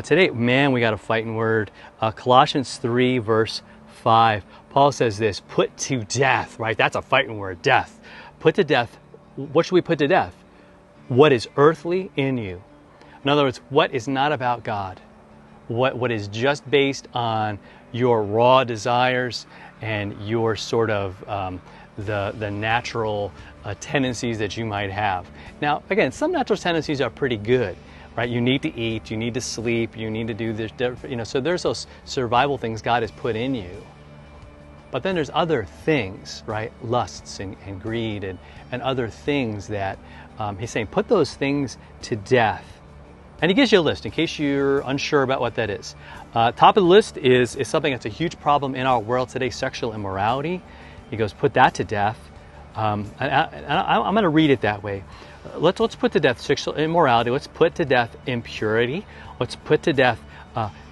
Today, man, we got a fighting word. Colossians 3, verse 5. Paul says this, put to death, right? That's a fighting word, death. Put to death. What should we put to death? What is earthly in you. In other words, what is not about God. What is just based on your raw desires and your sort of the natural tendencies that you might have. Now, again, some natural tendencies are pretty good, right? You need to eat, you need to sleep, you need to do this, so there's those survival things God has put in you. But then there's other things, right? Lusts and greed and other things that he's saying, put those things to death. And he gives you a list in case you're unsure about what that is. Top of the list is something that's a huge problem in our world today, sexual immorality. He goes, put that to death. I'm going to read it that way. Let's put to death sexual immorality. Let's put to death impurity. Let's put to death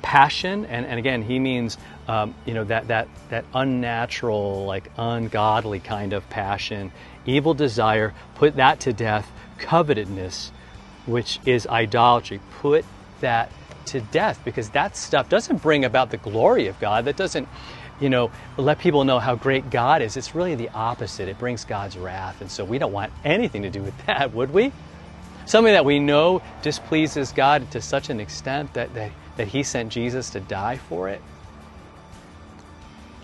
passion. And again, he means that unnatural, like ungodly kind of passion, evil desire. Put that to death. Covetedness, which is idolatry. Put that to death, because that stuff doesn't bring about the glory of God. That doesn't, let people know how great God is. It's really the opposite. It brings God's wrath. And so we don't want anything to do with that, would we? Something that we know displeases God to such an extent that he sent Jesus to die for it.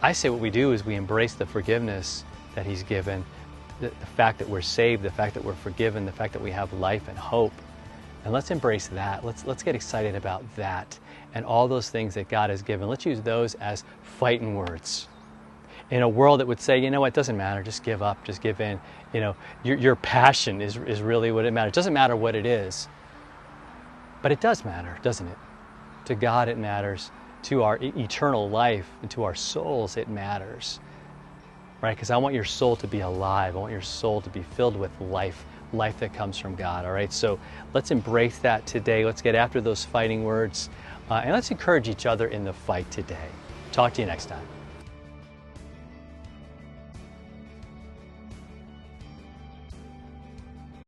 I say what we do is we embrace the forgiveness that he's given, the fact that we're saved, the fact that we're forgiven, the fact that we have life and hope. And let's embrace that. Let's get excited about that and all those things that God has given. Let's use those as fighting words. In a world that would say, it doesn't matter, just give up, just give in. Your passion is really what it matters. It doesn't matter what it is. But it does matter, doesn't it? To God it matters. To our eternal life and to our souls it matters. Right? Because I want your soul to be alive. I want your soul to be filled with life that comes from God. All right, so let's embrace that today. Let's get after those fighting words, and let's encourage each other in the fight today. Talk to you next time.